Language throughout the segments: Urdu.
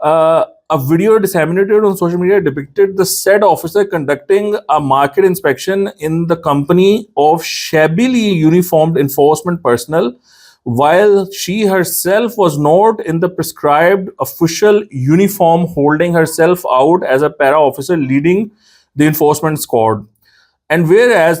a video disseminated on social media depicted the said officer conducting a market inspection in the company of shabbily uniformed enforcement personnel, while she herself was not in the prescribed official uniform, holding herself out as a para officer leading the enforcement squad. And whereas,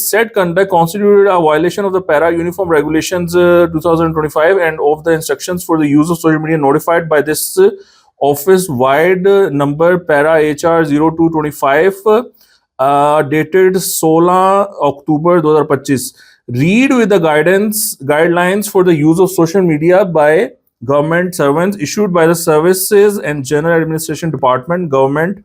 said conduct constituted a violation of the para uniform regulations 2025 and of the instructions for the use of social media notified by this office wide number para HR 0225 dated 16 October 2025. Read with the guidelines for the use of social media by government servants issued by the Services and General Administration Department, Government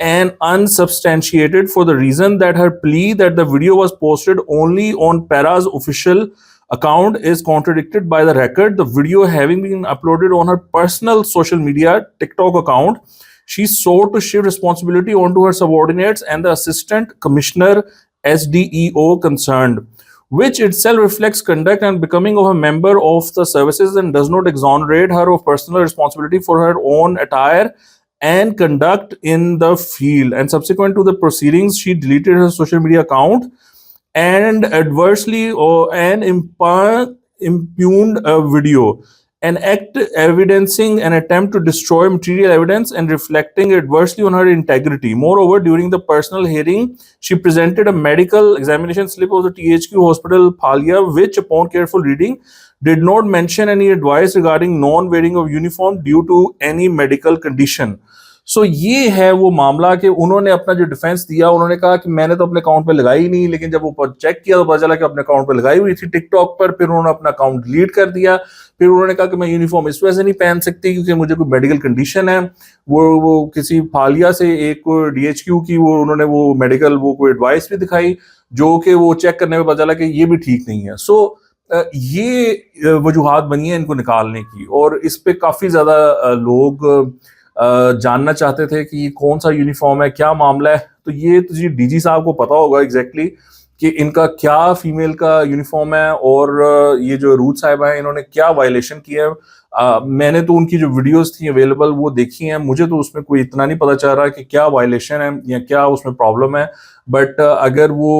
and unsubstantiated for the reason that her plea that the video was posted only on Para's official account is contradicted by the record. The video having been uploaded on her personal social media TikTok account, she sought to shift responsibility onto her subordinates and the assistant commissioner SDEO concerned, which itself reflects conduct and becoming of a member of the services and does not exonerate her of personal responsibility for her own attire and conduct in the field. And subsequent to the proceedings, she deleted her social media account and adversely and impugned a video, an act evidencing an attempt to destroy material evidence and reflecting adversely on her integrity. Moreover, during the personal hearing, she presented a medical examination slip of the THQ Hospital Phalia, which, upon careful reading, did not mention any advice regarding non-wearing of uniform due to any medical condition. سو یہ ہے وہ معاملہ کہ انہوں نے اپنا جو ڈیفینس دیا, انہوں نے کہا کہ میں نے تو اپنے اکاؤنٹ پہ لگائی نہیں, لیکن جب وہ چیک کیا تو پتا چلا کہ اپنے اکاؤنٹ پہ لگائی ہوئی تھی ٹک ٹاک پر. پھر انہوں نے اپنا اکاؤنٹ ڈیلیٹ کر دیا. پھر انہوں نے کہا کہ میں یونیفارم اس وجہ سے نہیں پہن سکتی کیونکہ مجھے کوئی میڈیکل کنڈیشن ہے. وہ کسی پھالیا سے ایک DHQ کی وہ انہوں نے وہ میڈیکل وہ کوئی ایڈوائس بھی دکھائی جو کہ وہ چیک کرنے میں پتا چلا کہ یہ بھی ٹھیک نہیں ہے. سو یہ وجوہات بنی ہیں ان کو نکالنے کی, اور اس پہ کافی زیادہ لوگ جاننا چاہتے تھے کہ یہ کون سا یونیفارم ہے, کیا معاملہ ہے. تو یہ تو جی ڈی جی صاحب کو پتا ہوگا ایگزیکٹلی کہ ان کا کیا فیمیل کا یونیفارم ہے, اور یہ جو روت صاحبہ ہیں انہوں نے کیا وائلیشن کی ہے. میں نے تو ان کی جو ویڈیوز تھیں اویلیبل وہ دیکھی ہیں, مجھے تو اس میں کوئی اتنا نہیں پتا چل رہا کہ کیا وائلیشن ہے یا کیا اس میں پرابلم ہے. بٹ اگر وہ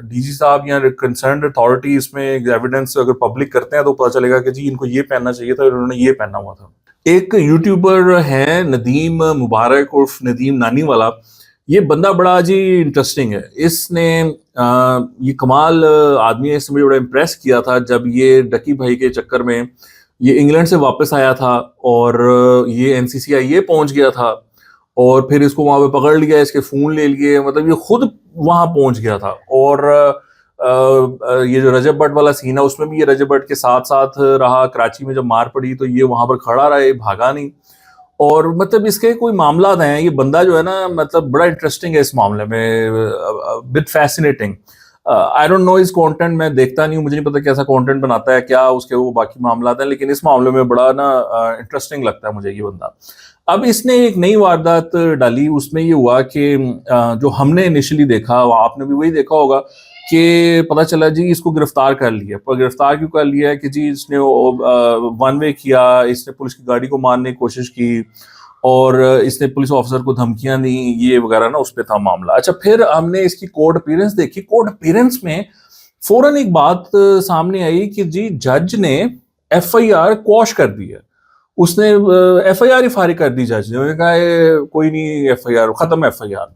ڈی جی صاحب یا کنسرنڈ اتھارٹی اس میں ایویڈنس اگر پبلک کرتے ہیں تو پتا چلے گا کہ جی ان کو یہ پہننا چاہیے تھا اور انہوں نے یہ پہنا ہوا تھا. ایک یوٹیوبر ہے ندیم مبارک عرف ندیم نانی والا. یہ بندہ بڑا جی انٹرسٹنگ ہے. اس نے یہ کمال آدمی ہے, اس نے مجھے بڑا امپریس کیا تھا جب یہ ڈکی بھائی کے چکر میں یہ انگلینڈ سے واپس آیا تھا اور یہ NCCI پہنچ گیا تھا, اور پھر اس کو وہاں پہ پکڑ لیا, اس کے فون لے لیے, مطلب یہ خود وہاں پہنچ گیا تھا. اور یہ جو رجب بٹ والا سین ہے اس میں بھی یہ رجب بٹ کے ساتھ ساتھ رہا. کراچی میں جب مار پڑی تو یہ وہاں پر کھڑا رہا, یہ بھاگا نہیں. اور مطلب اس کے کوئی معاملات ہیں. یہ بندہ جو ہے نا مطلب بڑا انٹرسٹنگ ہے اس معاملے میں, but fascinating. I don't know اس کانٹینٹ, میں دیکھتا نہیں ہوں, مجھے نہیں پتا کیسا کانٹینٹ بناتا ہے, کیا اس کے وہ باقی معاملات ہیں, لیکن اس معاملے میں بڑا نا انٹرسٹنگ لگتا ہے مجھے یہ بندہ. اب اس نے ایک نئی واردات ڈالی. اس میں یہ ہوا کہ جو ہم نے انیشلی دیکھا, آپ نے بھی وہی دیکھا ہوگا کہ پتہ چلا جی اس کو گرفتار کر لیا. پر گرفتار کیوں کر لیا ہے کہ جی اس نے ون وے کیا, اس نے پولیس کی گاڑی کو مارنے کی کوشش کی, اور اس نے پولیس آفیسر کو دھمکیاں دیں, یہ وغیرہ نا اس پہ تھا معاملہ. اچھا, پھر ہم نے اس کی کورٹ اپیرنس دیکھی. کورٹ اپیرنس میں فوراً ایک بات سامنے آئی کہ جی جج نے FIR کوش کر دی ہے. اس نے FIR ہی فارغ کر دی جج نے. انہوں نے کہا کوئی نہیں FIR ختم FIR.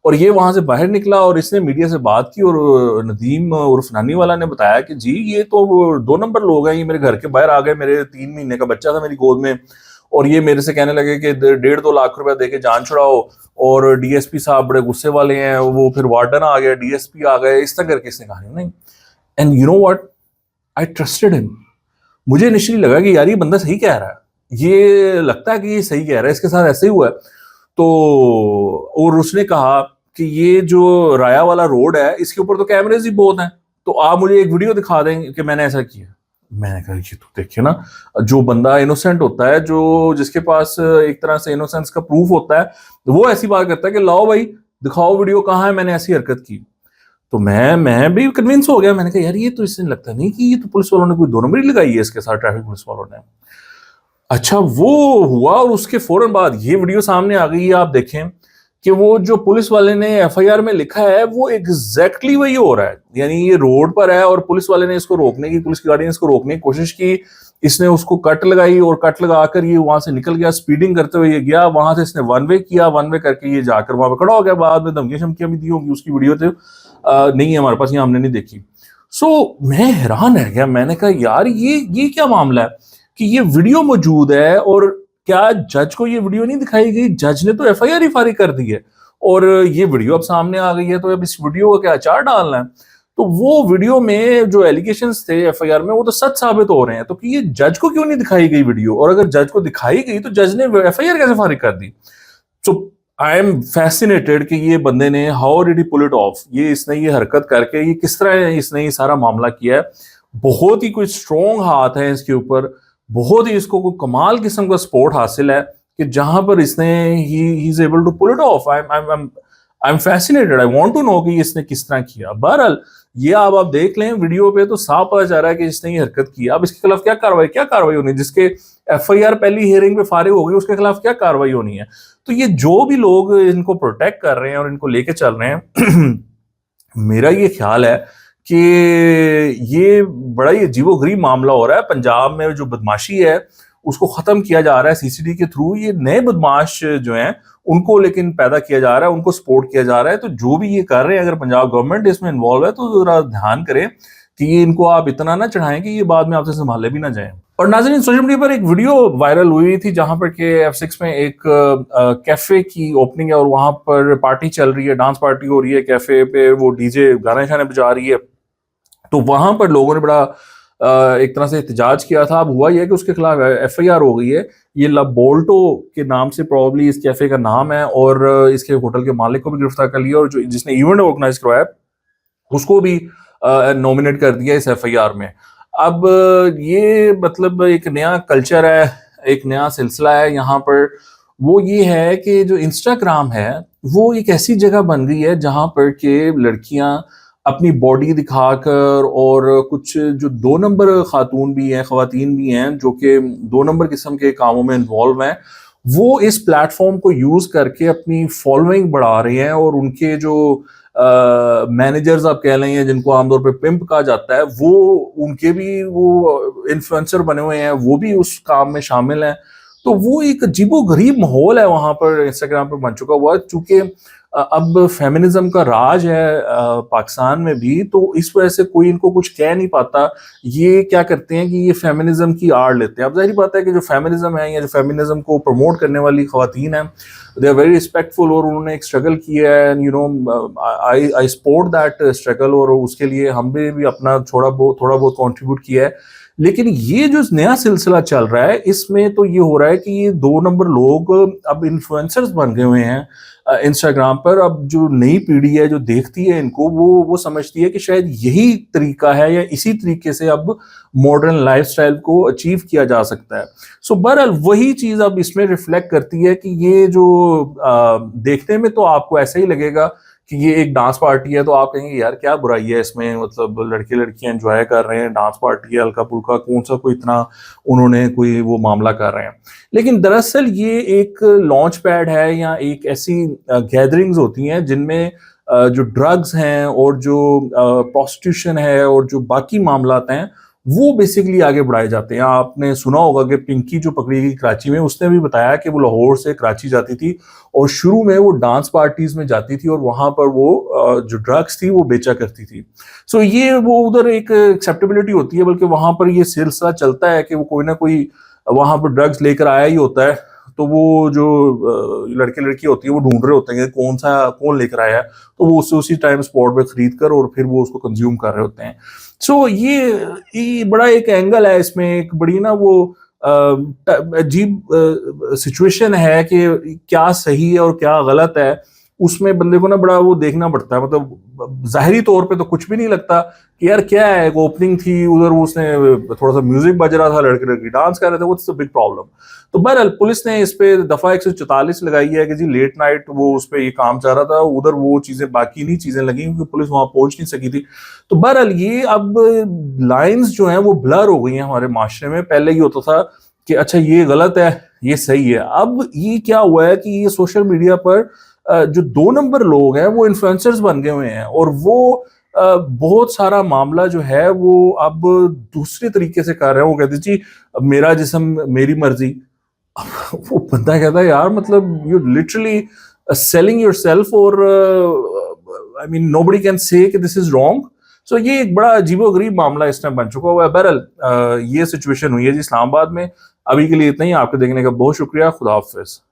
اور یہ وہاں سے باہر نکلا اور اس نے میڈیا سے بات کی, اور ندیم عرف نانی والا نے بتایا کہ جی یہ تو 2 نمبر لوگ ہیں, یہ میرے گھر کے باہر آ گئے, میرے 3 مہینے کا بچہ تھا میری گود میں, اور یہ میرے سے کہنے لگے کہ 1.5-2 لاکھ روپے دے کے جان چھڑاؤ, اور DSP صاحب بڑے غصے والے ہیں, وہ پھر وارڈن آ گیا, DSP آ گئے, اس طرح کر کے اس نے کہا نہیں. And you know what, I trusted him. مجھے انیشلی لگا کہ یار یہ بندہ صحیح کہہ رہا ہے, یہ لگتا ہے کہ یہ صحیح کہہ رہا ہے, اس کے ساتھ ایسے ہی ہوا ہے. تو اور اس نے کہا کہ یہ جو رایا والا روڈ ہے اس کے اوپر تو کیمریز ہی بہت ہیں, تو آپ مجھے ایک ویڈیو دکھا دیں کہ میں نے ایسا کیا. میں نے کہا یہ تو دیکھیں نا, جو بندہ انوسینٹ ہوتا ہے, جو جس کے پاس ایک طرح سے انوسینس کا پروف ہوتا ہے, وہ ایسی بات کرتا ہے کہ لاؤ بھائی دکھاؤ ویڈیو کہاں ہے, میں نے ایسی حرکت کی. تو میں بھی کنونس ہو گیا. میں نے کہا یار یہ تو اس سے لگتا نہیں کہ یہ تو پولیس والوں نے کوئی 2 نمبری لگائی ہے اس کے ساتھ, ٹریفک پولیس والوں نے. اچھا وہ ہوا, اور اس کے فوراً بعد یہ ویڈیو سامنے آ گئی ہے. آپ دیکھیں کہ وہ جو پولیس والے نے FIR میں لکھا ہے وہ ایگزیکٹلی وہی ہو رہا ہے. یعنی یہ روڈ پر ہے اور پولیس والے نے اس کو روکنے کی, پولیس کی گاڑی نے اس کو روکنے کی کوشش کی, اس نے اس کو کٹ لگائی, اور کٹ لگا کر یہ وہاں سے نکل گیا, اسپیڈنگ کرتے ہوئے یہ گیا. وہاں سے اس نے ون وے کیا, ون وے کر کے یہ جا کر وہاں پہ کھڑا ہو گیا. بعد میں دھمکیاں شمکیاں بھی دی ہوں گی, اس کی ویڈیو تو نہیں ہے ہمارے پاس, یہ ہم نے نہیں دیکھی. سو میں حیران رہ گیا. میں نے کہا یار یہ کیا معاملہ ہے کہ یہ ویڈیو موجود ہے, اور کیا جج کو یہ ویڈیو نہیں دکھائی گئی؟ جج نے تو FIR ہی فارغ کر دی ہے, اور یہ ویڈیو اب سامنے آ گئی ہے, تو اب اس ویڈیو کا کیا اچار ڈالنا ہے؟ تو وہ ویڈیو میں جو ایلیگیشنز تھے FIR میں وہ تو سچ ثابت ہو رہے ہیں. تو کہ یہ جج کو کیوں نہیں دکھائی گئی ویڈیو, اور اگر جج کو دکھائی گئی تو جج نے FIR کیسے فارغ کر دی؟ سو آئی ایم فیسینیٹڈ کہ یہ بندے نے how did he pull it off, اس نے یہ حرکت کر کے یہ کس طرح اس نے یہ سارا معاملہ کیا ہے. بہت ہی کوئی اسٹرانگ ہاتھ ہے اس کے اوپر, بہت ہی اس کو کوئی کمال قسم کا سپورٹ حاصل ہے کہ جہاں پر اس نے he is able to pull it off. I'm fascinated. I want to know کہ اس نے کس طرح کیا. بہرحال یہ آپ دیکھ لیں ویڈیو پہ تو صاف پتہ چل رہا ہے کہ اس نے یہ حرکت کیا. اب اس کے خلاف کیا کاروائی ہونی ہے؟ جس کے ایف آئی آر پہلی ہیئرنگ پہ فارغ ہو گئی اس کے خلاف کیا کاروائی ہونی ہے؟ تو یہ جو بھی لوگ ان کو پروٹیکٹ کر رہے ہیں اور ان کو لے کے چل رہے ہیں میرا یہ خیال ہے کہ یہ بڑا ہی عجیب و غریب معاملہ ہو رہا ہے. پنجاب میں جو بدماشی ہے اس کو ختم کیا جا رہا ہے سی سی ٹی کے تھرو. یہ نئے بدماش جو ہیں ان کو لیکن پیدا کیا جا رہا ہے, ان کو سپورٹ کیا جا رہا ہے. تو جو بھی یہ کر رہے ہیں اگر پنجاب گورنمنٹ اس میں انوالو ہے تو ذرا دھیان کریں کہ یہ ان کو آپ اتنا نہ چڑھائیں کہ یہ بعد میں آپ سے سنبھالے بھی نہ جائیں. اور ناظرین سوشل میڈیا پر ایک ویڈیو وائرل ہوئی تھی جہاں پر کہ F6 میں ایک کیفے کی اوپننگ ہے اور وہاں پر پارٹی چل رہی ہے, ڈانس پارٹی ہو رہی ہے کیفے پہ, وہ ڈی جے گانے شانے بجا رہی ہے. تو وہاں پر لوگوں نے بڑا ایک طرح سے احتجاج کیا تھا. اب ہوا یہ کہ اس کے خلاف ایف آئی آر ہو گئی ہے. یہ لابولٹو کے نام سے پروبلی اس کیفے کا نام ہے اور اس کے ہوٹل کے مالک کو بھی گرفتار کر لیا اور جس نے ایونٹ آرگنائز کروایا اس کو بھی نومینیٹ کر دیا اس ایف آئی آر میں. اب یہ مطلب ایک نیا کلچر ہے, ایک نیا سلسلہ ہے یہاں پر. وہ یہ ہے کہ جو انسٹاگرام ہے وہ ایک ایسی جگہ بن گئی ہے جہاں پر کہ لڑکیاں اپنی باڈی دکھا کر اور کچھ جو 2 نمبر خاتون بھی ہیں, خواتین بھی ہیں جو کہ 2 نمبر قسم کے کاموں میں انوالو ہیں, وہ اس پلیٹ فارم کو یوز کر کے اپنی فالوئنگ بڑھا رہے ہیں. اور ان کے جو مینیجرز آپ کہہ لیں جن کو عام طور پہ پمپ کہا جاتا ہے, وہ ان کے بھی وہ انفلوئنسر بنے ہوئے ہیں, وہ بھی اس کام میں شامل ہیں. تو وہ ایک عجیب و غریب ماحول ہے وہاں پر انسٹاگرام پہ بن چکا ہوا ہے. چونکہ اب فیمنزم کا راج ہے پاکستان میں بھی, تو اس وجہ سے کوئی ان کو کچھ کہہ نہیں پاتا. یہ کیا کرتے ہیں کہ یہ فیمنزم کی آڑ لیتے ہیں. اب ظاہری بات ہے کہ جو فیمنزم ہے یا جو فیمنزم کو پروموٹ کرنے والی خواتین ہیں دے آر ویری ریسپیکٹفل اور انہوں نے ایک اسٹرگل کیا ہے, you know I support that struggle, اور اس کے لیے ہم بھی اپنا تھوڑا بہت کنٹریبیوٹ کیا ہے. لیکن یہ جو نیا سلسلہ چل رہا ہے اس میں تو یہ ہو رہا ہے کہ یہ 2 نمبر لوگ اب انفلوئنسرز بن گئے ہوئے ہیں انسٹاگرام پر. اب جو نئی پیڑھی ہے جو دیکھتی ہے ان کو وہ سمجھتی ہے کہ شاید یہی طریقہ ہے یا اسی طریقے سے اب ماڈرن لائف سٹائل کو اچیو کیا جا سکتا ہے. سو بہرحال وہی چیز اب اس میں ریفلیکٹ کرتی ہے کہ یہ جو دیکھنے میں تو آپ کو ایسا ہی لگے گا کہ یہ ایک ڈانس پارٹی ہے, تو آپ کہیں گے یار کیا برائی ہے اس میں, مطلب لڑکے لڑکیاں انجوائے کر رہے ہیں, ڈانس پارٹی ہے ہلکا پھلکا, کون سا کوئی اتنا انہوں نے کوئی وہ معاملہ کر رہے ہیں. لیکن دراصل یہ ایک لانچ پیڈ ہے یا ایک ایسی گیدرنگز ہوتی ہیں جن میں جو ڈرگز ہیں اور جو پروسٹیوشن ہے اور جو باقی معاملات ہیں وہ بیسیکلی آگے بڑھائے جاتے ہیں. آپ نے سنا ہوگا کہ پنکی جو پکڑی گئی کراچی میں, اس نے بھی بتایا کہ وہ لاہور سے کراچی جاتی تھی اور شروع میں وہ ڈانس پارٹیز میں جاتی تھی اور وہاں پر وہ جو ڈرگس تھی وہ بیچا کرتی تھی. سو یہ وہ ادھر ایک ایکسیپٹیبلٹی ہوتی ہے, بلکہ وہاں پر یہ سلسلہ چلتا ہے کہ وہ کوئی نہ کوئی وہاں پر ڈرگس لے کر آیا ہی ہوتا ہے. تو وہ جو لڑکے لڑکی ہوتی ہیں وہ ڈھونڈ رہے ہوتے ہیں کہ کون لے کر آیا ہے, تو وہ اسی ٹائم اسپاٹ پہ خرید کر اور پھر وہ اس کو کنزیوم کر رہے ہوتے ہیں. سو یہ بڑا ایک اینگل ہے اس میں, ایک بڑی نا وہ عجیب سچویشن ہے کہ کیا صحیح ہے اور کیا غلط ہے. اس میں بندے کو نا بڑا وہ دیکھنا پڑتا ہے. مطلب ظاہری طور پہ تو کچھ بھی نہیں لگتا کہ یار کیا ہے, ایک اوپننگ تھی ادھر اس نے تھوڑا سا میوزک بج رہا تھا, لڑکے لڑکی ڈانس کر رہے تھے, واٹس بگ پرابلم. تو بہرحال پولیس نے اس پہ دفعہ 144 لگائی ہے کہ جی لیٹ نائٹ وہ اس پہ یہ کام چل رہا تھا, ادھر وہ چیزیں باقی نہیں چیزیں لگیں کیونکہ پولیس وہاں پہنچ نہیں سکی تھی. تو بہرحال یہ اب لائنز جو ہیں وہ بلر ہو گئی ہیں ہمارے معاشرے میں. پہلے یہ ہوتا تھا کہ اچھا یہ غلط ہے یہ صحیح ہے. اب یہ کیا ہوا ہے کہ یہ سوشل میڈیا پر جو 2 نمبر لوگ ہیں وہ انفلوئنسرز بن گئے ہوئے ہیں اور وہ بہت سارا معاملہ جو ہے وہ اب دوسرے طریقے سے کر رہے ہیں. وہ کہتے جی میرا جسم میری مرضی. وہ بندہ کہتا ہے یار مطلب you literally selling yourself, اور I main know body can say کہ دس از رانگ. سو یہ ایک بڑا عجیب و غریب معاملہ اس ٹائم بن چکا ہوا ہے. بہرحال یہ سچویشن ہوئی ہے جی اسلام آباد میں. ابھی کے لیے اتنا ہی. آپ کے دیکھنے کا بہت شکریہ. خدا حافظ.